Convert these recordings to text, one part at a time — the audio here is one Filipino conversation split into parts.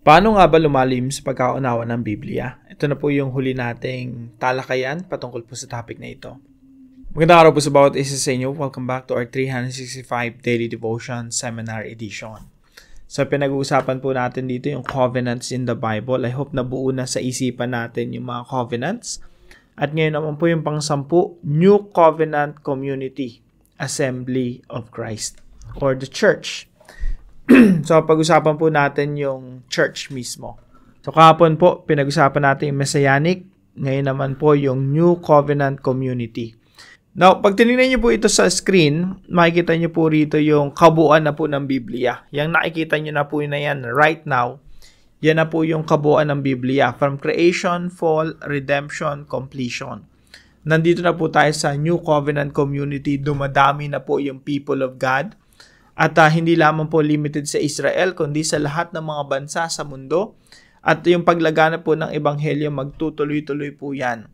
Paano nga ba lumalim sa pagkaunawa ng Biblia? Ito na po yung huli nating talakayan patungkol po sa topic na ito. Magandang araw po sa bawat isa sa inyo. Welcome back to our 365 Daily Devotion Seminar Edition. So pinag-uusapan po natin dito yung covenants in the Bible. I hope nabuo na sa isipan natin yung mga covenants. At ngayon naman po yung pang-10, New Covenant Community Assembly of Christ or the Church. So, pag-usapan po natin yung church mismo. So, kahapon po, pinag-usapan natin yung Messianic. Ngayon naman po yung New Covenant Community. Now, pag tinignan niyo po ito sa screen, makikita niyo po rito yung kabuuan na po ng Biblia. Yung nakikita niyo na po na yan right now, yan na po yung kabuuan ng Biblia. From creation, fall, redemption, completion. Nandito na po tayo sa New Covenant Community. Dumadami na po yung people of God. At hindi lamang po limited sa Israel, kundi sa lahat ng mga bansa sa mundo. At yung paglagana po ng Ebanghelyo, magtutuloy-tuloy po yan.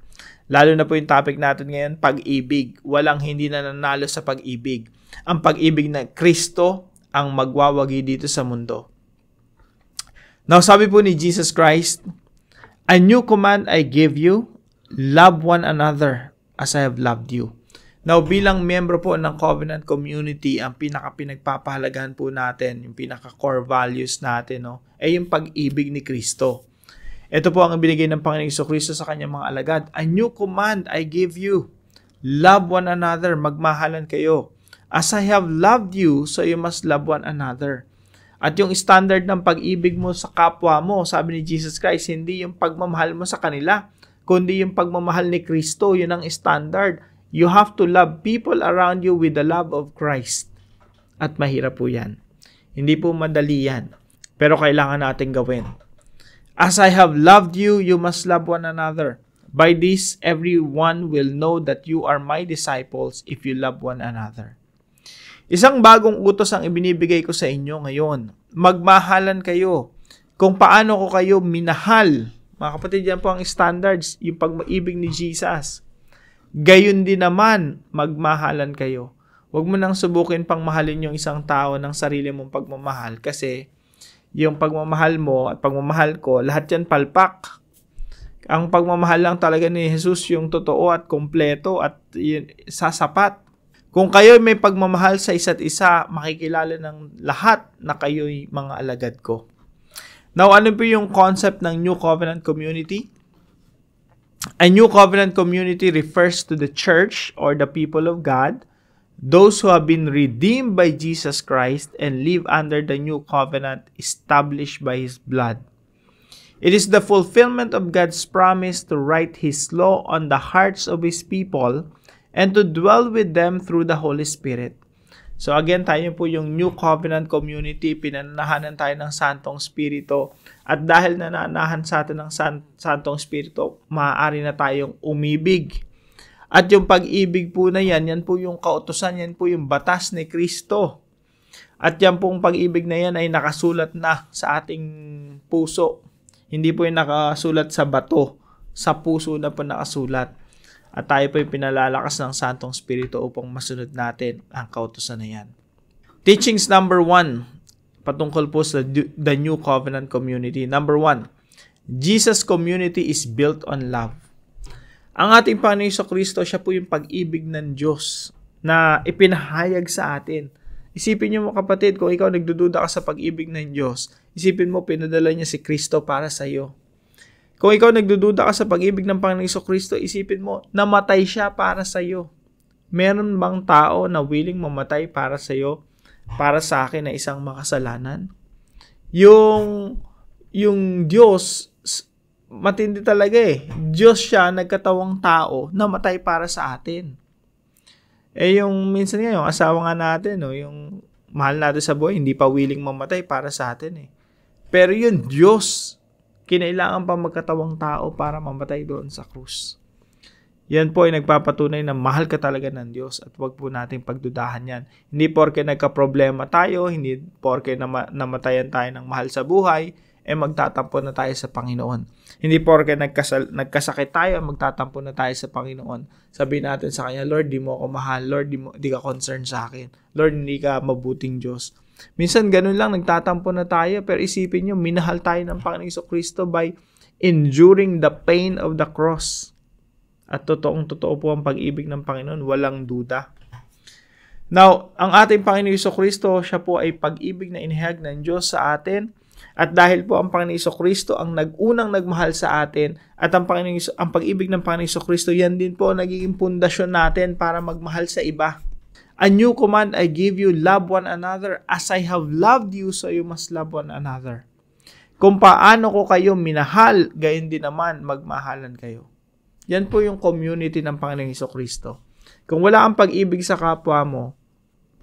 Lalo na po yung topic natin ngayon, pag-ibig. Walang hindi na nanalo sa pag-ibig. Ang pag-ibig na Kristo ang magwawagi dito sa mundo. Now, sabi po ni Jesus Christ, "A new command I give you, love one another as I have loved you." Now, bilang miyembro po ng Covenant Community, ang pinaka-pinagpapahalagahan po natin, yung pinaka-core values natin, ay yung pag-ibig ni Kristo. Ito po ang binigay ng Panginoong Jesucristo sa kanyang mga alagad. "A new command I give you, love one another," magmahalan kayo. "As I have loved you, so you must love one another." At yung standard ng pag-ibig mo sa kapwa mo, sabi ni Jesus Christ, hindi yung pagmamahal mo sa kanila, kundi yung pagmamahal ni Kristo, yun ang standard. You have to love people around you with the love of Christ. At mahirap po yan. Hindi po madali yan. Pero kailangan natin gawin. "As I have loved you, you must love one another. By this, everyone will know that you are my disciples if you love one another." Isang bagong utos ang ibinibigay ko sa inyo ngayon. Magmahalan kayo. Kung paano ko kayo minahal. Mga kapatid, yan po ang standards, yung pag-ibig ni Jesus. Gayon din naman, magmahalan kayo. Huwag mo nang subukin pang mahalin yung isang tao ng sarili mong pagmamahal kasi yung pagmamahal mo at pagmamahal ko, lahat yan palpak. Ang pagmamahal lang talaga ni Jesus yung totoo at kompleto at yun, sasapat. Kung kayo may pagmamahal sa isa't isa, makikilala ng lahat na kayo'y mga alagad ko. Now, ano po yung concept ng New Covenant Community? A New Covenant Community refers to the church or the people of God, those who have been redeemed by Jesus Christ and live under the new covenant established by His blood. It is the fulfillment of God's promise to write His law on the hearts of His people and to dwell with them through the Holy Spirit. So again, tayo po yung New Covenant Community, pinananahanan tayo ng Santong Espiritu. At dahil nananahan sa atin ng Santong Espiritu, maaari na tayong umibig. At yung pag-ibig po na yan po yung kautusan, yan po yung batas ni Kristo. At yan pong pag-ibig na yan ay nakasulat na sa ating puso. Hindi po yung nakasulat sa bato, sa puso na po nakasulat. At tayo po yung pinalalakas ng Santong Espiritu upang masunod natin ang kautusan na yan. Teachings number 1, patungkol po sa the New Covenant Community. Number 1, Jesus' community is built on love. Ang ating Panginoong Jesucristo, siya po yung pag-ibig ng Diyos na ipinahayag sa atin. Isipin niyo mo kapatid, kung ikaw nagdududa ka sa pag-ibig ng Diyos, isipin mo pinadala niya si Kristo para sa iyo. Kung ikaw nagdududa ka sa pag-ibig ng Panginoong Jesucristo, isipin mo, namatay siya para sa iyo. Meron bang tao na willing mamatay para sa iyo, para sa akin na isang makasalanan? Yung Diyos, matindi talaga eh. Diyos siya, nagkatawang tao, namatay para sa atin. Yung minsan nga, yung asawa nga natin, yung mahal natin sa buhay, hindi pa willing mamatay para sa atin eh. Pero yung Diyos, kinailangan pa magkatawang tao para mamatay doon sa krus. Yan po ay nagpapatunay na mahal ka talaga ng Diyos at huwag po nating pagdudahan yan. Hindi porke nagka-problema tayo, hindi porke namatayan tayo ng mahal sa buhay, magtatampo na tayo sa Panginoon. Hindi porke nagkasakit tayo, magtatampo na tayo sa Panginoon. Sabihin natin sa Kanya, Lord, di mo ako mahal. Lord, di ka concerned sa akin. Lord, hindi ka mabuting Diyos. Minsan ganun lang, nagtatampo na tayo, pero isipin nyo, minahal tayo ng Panginoong Jesucristo by enduring the pain of the cross. At totoo po ang pag-ibig ng Panginoon, walang duda. Now, ang ating Panginoong Jesucristo, siya po ay pag-ibig na inihayag ng Diyos sa atin. At dahil po ang Panginoong Jesucristo ang unang nagmahal sa atin, at ang pag-ibig ng Panginoong Jesucristo, yan din po nagiging pundasyon natin para magmahal sa iba. A new command I give you, love one another. As I have loved you, so you must love one another. Kung paano ko kayo minahal, gayon din naman magmahalan kayo. Yan po yung community ng Panginoong Jesucristo. Kung wala kang pag-ibig sa kapwa mo,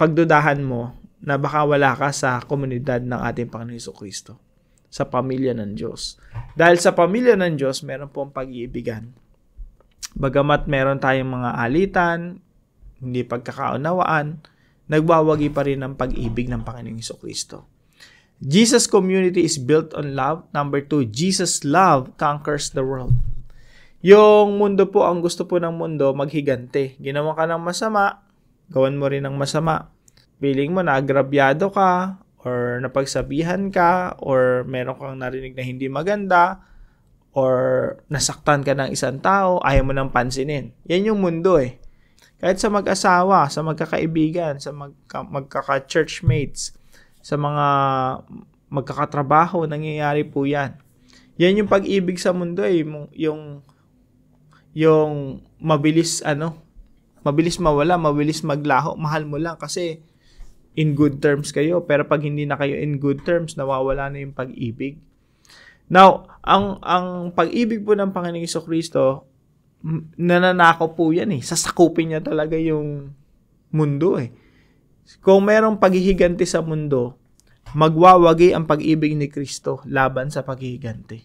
pagdudahan mo na baka wala ka sa komunidad ng ating Panginoong Jesucristo, sa pamilya ng Diyos. Dahil sa pamilya ng Diyos, meron pong pag-iibigan. Bagamat meron tayong mga alitan, hindi pagkakaunawaan, nagwawagi pa rin ang pag-ibig ng Panginoong Jesucristo. Jesus' community is built on love. Number 2, Jesus' love conquers the world. Yung mundo po, ang gusto po ng mundo, maghigante. Ginawa ka ng masama, gawan mo rin ng masama. Feeling mo na agrabyado ka, or napagsabihan ka, or meron kang narinig na hindi maganda, or nasaktan ka ng isang tao, ayaw mo nang pansinin. Yan yung mundo eh. Kahit sa mag-asawa, sa magkakaibigan, sa magkaka-churchmates, sa mga magkakatrabaho, nangyayari po yan. Yan yung pag-ibig sa mundo eh, yung mabilis mawala, mabilis maglaho, mahal mo lang kasi in good terms kayo, pero pag hindi na kayo in good terms, nawawala na yung pag-ibig. Now, ang pag-ibig po ng Panginoong Jesucristo, nananakaw po yan eh. Sasakupin niya talaga yung mundo eh. Kung merong paghihiganti sa mundo, magwawagi ang pag-ibig ni Kristo laban sa paghihiganti.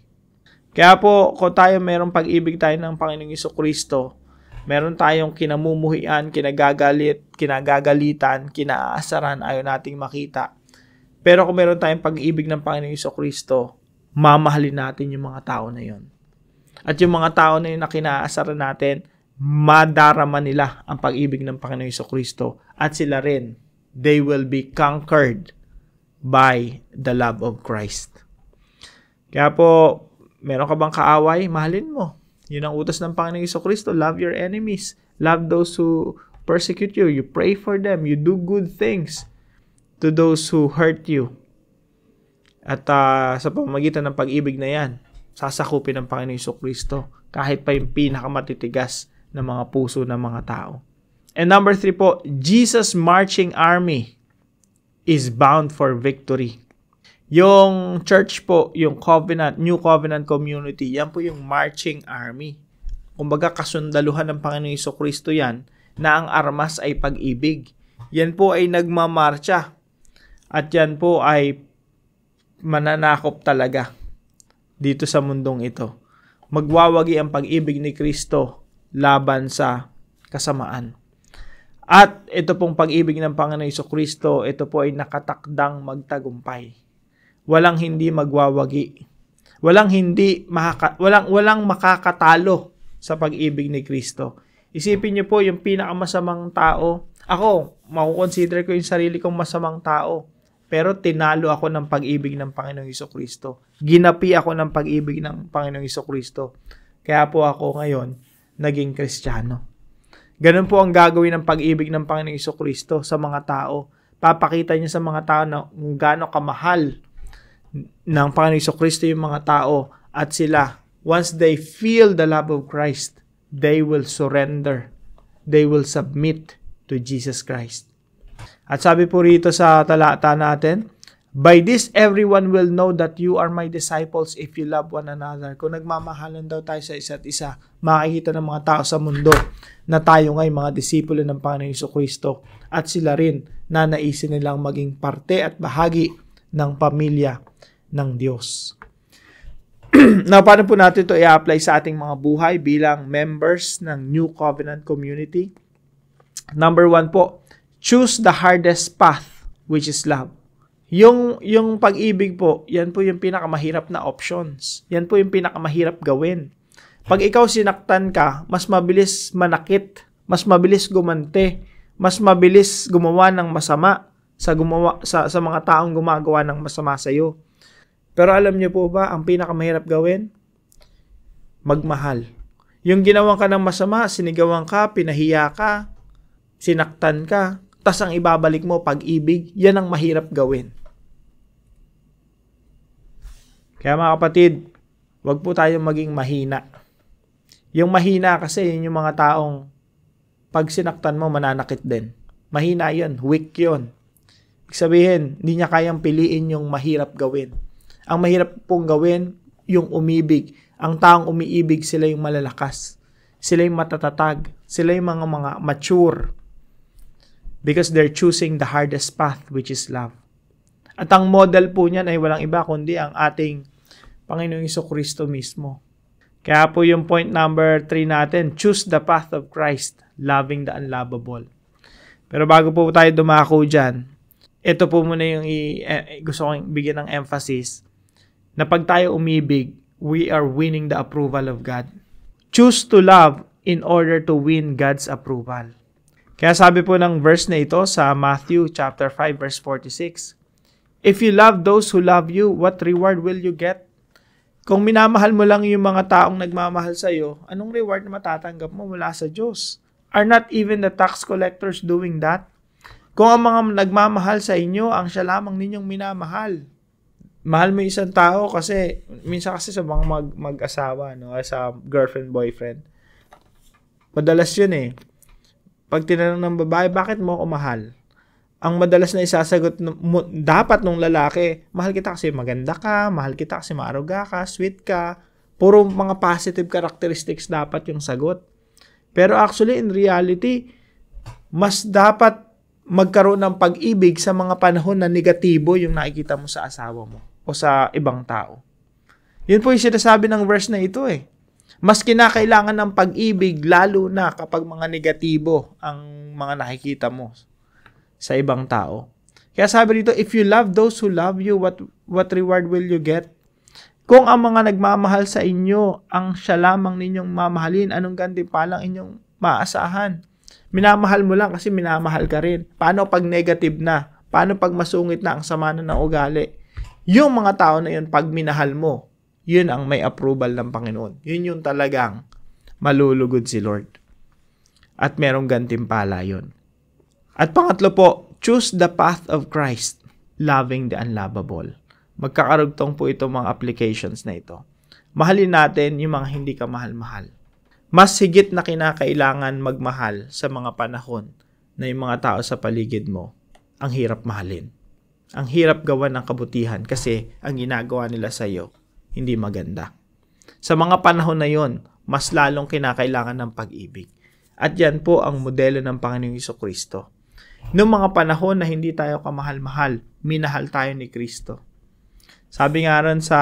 Kaya po, kung tayo merong pag-ibig tayo ng Panginoong Jesucristo, meron tayong kinamumuhian, kinagagalitan, kinaasaran, ayaw nating makita. Pero kung meron tayong pag-ibig ng Panginoong Jesucristo, mamahalin natin yung mga tao na yun. At yung mga tao na yun na kinaasaran natin, madarama nila ang pag-ibig ng Panginoong Jesucristo. At sila rin, they will be conquered by the love of Christ. Kaya po, meron ka bang kaaway? Mahalin mo. Yun ang utos ng Panginoong Jesucristo. Love your enemies. Love those who persecute you. You pray for them. You do good things to those who hurt you. At sa pamamagitan ng pag-ibig na yan, sasakupin ng Panginoong Jesucristo kahit pa yung pinakamatitigas na mga puso ng mga tao. And number 3 po, Jesus' marching army is bound for victory. Yung church po, yung covenant, new covenant community, yan po yung marching army. Kumbaga kasundaluhan ng Panginoong Jesucristo yan na ang armas ay pag-ibig. Yan po ay nagmamarcha. At yan po ay mananakop talaga dito sa mundong ito. Magwawagi ang pag-ibig ni Kristo laban sa kasamaan. At ito pong pag-ibig ng Panginoong Jesucristo, ito po ay nakatakdang magtagumpay. Walang hindi magwawagi. Walang makakatalo sa pag-ibig ni Kristo. Isipin niyo po yung pinakamasamang tao. Ako, makukonsider ko yung sarili kong masamang tao. Pero tinalo ako ng pag-ibig ng Panginoong Jesucristo. Ginapi ako ng pag-ibig ng Panginoong Jesucristo. Kaya po ako ngayon naging Kristiyano. Ganun po ang gagawin ng pag-ibig ng Panginoong Jesucristo sa mga tao. Papakita niya sa mga tao na kung gaano kamahal ng Panginoong Jesucristo yung mga tao. At sila, once they feel the love of Christ, they will surrender. They will submit to Jesus Christ. At sabi po rito sa talata natin, by this everyone will know that you are my disciples if you love one another. Kung nagmamahalan daw tayo sa isa't isa, makikita ng mga tao sa mundo na tayo ngay mga disipulo ng Panginoong Jesucristo at sila rin na naisin nilang maging parte at bahagi ng pamilya ng Diyos. Now, paano po natin ito i-apply sa ating mga buhay bilang members ng New Covenant Community? Number 1 po, choose the hardest path, which is love. Yung pag-ibig po, yan po yung pinakamahirap na options. Yan po yung pinakamahirap gawin. Pag ikaw sinaktan ka, mas mabilis manakit, mas mabilis gumante, mas mabilis gumawa ng masama sa mga taong gumagawa ng masama sa iyo. Pero alam niyo po ba, ang pinakamahirap gawin? Magmahal. Yung ginawan ka ng masama, sinigawan ka, pinahiya ka, sinaktan ka, tas ang ibabalik mo pag-ibig, yan ang mahirap gawin. Kaya mga kapatid, wag po tayong maging mahina. Yung mahina kasi, yun yung mga taong pag sinaktan mo, mananakit din. Mahina yun, weak yun. Ibig sabihin, hindi niya kayang piliin yung mahirap gawin. Ang mahirap pong gawin, yung umibig. Ang taong umiibig, sila yung malalakas. Sila yung matatatag. Sila yung mga mature. Because they're choosing the hardest path, which is love. At ang model po niyan ay walang iba kundi ang ating Panginoong Jesucristo mismo. Kaya po yung point number 3 natin, choose the path of Christ, loving the unlovable. Pero bago po tayo dumako dyan, ito po muna yung gusto kong bigyan ng emphasis, na pag tayo umibig, we are winning the approval of God. Choose to love in order to win God's approval. Kaya sabi po ng verse na ito sa Matthew chapter 5 verse 46, if you love those who love you, what reward will you get? Kung minamahal mo lang yung mga taong nagmamahal sa iyo, anong reward na matatanggap mo mula sa Diyos? Are not even the tax collectors doing that? Kung ang mga nagmamahal sa inyo, ang siya lamang ninyong minamahal. Mahal mo isang tao kasi, minsan kasi sa mga mag-asawa, no, sa girlfriend, boyfriend, madalas yun eh. Pag tinanong ng babae, bakit mo ako mahal? Ang madalas na isasagot dapat nung lalaki, mahal kita kasi maganda ka, mahal kita kasi maaruga ka, sweet ka. Puro mga positive characteristics dapat yung sagot. Pero actually, in reality, mas dapat magkaroon ng pag-ibig sa mga panahon na negatibo yung nakikita mo sa asawa mo o sa ibang tao. Yun po yung sinasabi ng verse na ito eh. Mas kinakailangan ng pag-ibig lalo na kapag mga negatibo ang mga nakikita mo sa ibang tao. Kaya sabi dito, if you love those who love you, what reward will you get? Kung ang mga nagmamahal sa inyo, ang siya lamang ninyong mamahalin, anong gantimpalang inyong maaasahan? Minamahal mo lang kasi minamahal ka rin. Paano pag negative na? Paano pag masungit na ang sama na ng ugali? Yung mga tao na yun, pag minahal mo, yun ang may approval ng Panginoon. Yun yung talagang malulugod si Lord. At merong gantimpala yun. At pangatlo po, choose the path of Christ, loving the unlovable. Magkakarugtong po itong mga applications na ito. Mahalin natin yung mga hindi ka mahal-mahal. Mas higit na kinakailangan magmahal sa mga panahon na yung mga tao sa paligid mo, ang hirap mahalin. Ang hirap gawan ng kabutihan kasi ang ginagawa nila sa iyo, hindi maganda. Sa mga panahon na yon, mas lalong kinakailangan ng pag-ibig. At yan po ang modelo ng Panginoong Jesucristo. Noong mga panahon na hindi tayo kamahal-mahal, minahal tayo ni Kristo. Sabi nga ron sa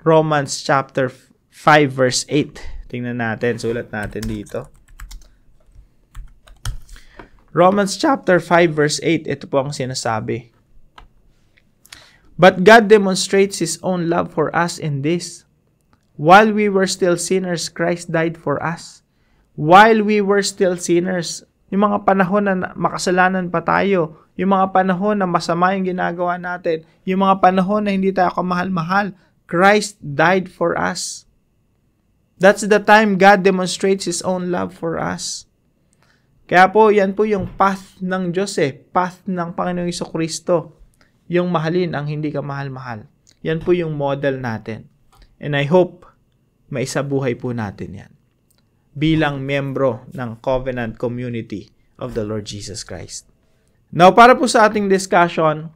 Romans chapter 5 verse 8. Tingnan natin, sulat natin dito. Romans chapter 5 verse 8, ito po ang sinasabi. But God demonstrates His own love for us in this. While we were still sinners, Christ died for us. While we were still sinners, yung mga panahon na makasalanan pa tayo, yung mga panahon na masama yung ginagawa natin, yung mga panahon na hindi tayo kamahal-mahal, Christ died for us. That's the time God demonstrates His own love for us. Kaya po, yan po yung path ng Diyos path ng Panginoong Jesucristo. Yung mahalin ang hindi ka mahal-mahal. Yan po yung model natin. And I hope maisabuhay po natin yan bilang membro ng covenant community of the Lord Jesus Christ. Now, para po sa ating discussion,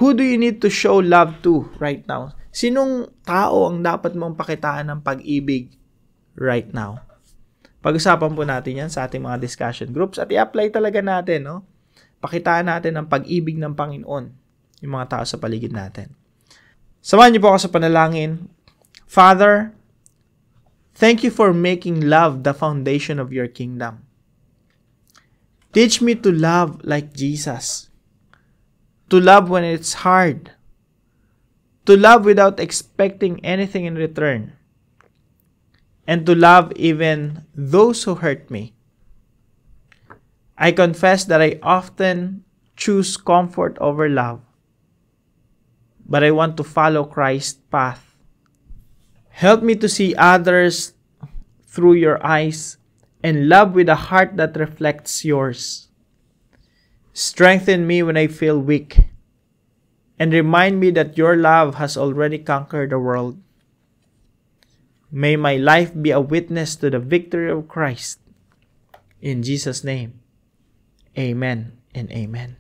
who do you need to show love to right now? Sinong tao ang dapat mong pakitaan ng pag-ibig right now? Pag-usapan po natin yan sa ating mga discussion groups at i-apply talaga natin, no? Pakitaan natin ang pag-ibig ng Panginoon, yung mga tao sa paligid natin. Samahan niyo po ako sa panalangin. Father, thank you for making love the foundation of your kingdom. Teach me to love like Jesus. To love when it's hard. To love without expecting anything in return. And to love even those who hurt me. I confess that I often choose comfort over love, but I want to follow Christ's path. Help me to see others through your eyes and love with a heart that reflects yours. Strengthen me when I feel weak, and remind me that your love has already conquered the world. May my life be a witness to the victory of Christ. In Jesus' name, amen and amen.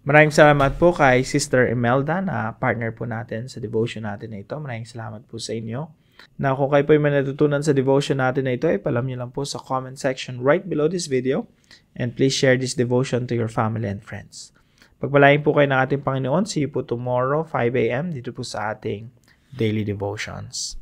Maraming salamat po kay Sister Imelda na partner po natin sa devotion natin na ito. Maraming salamat po sa inyo. Na kung kayo po ay natutunan sa devotion natin na ito, ay palam nyo lang po sa comment section right below this video. And please share this devotion to your family and friends. Pagpalain po kayo ng ating Panginoon. See you po tomorrow, 5 a.m. dito po sa ating Daily Devotions.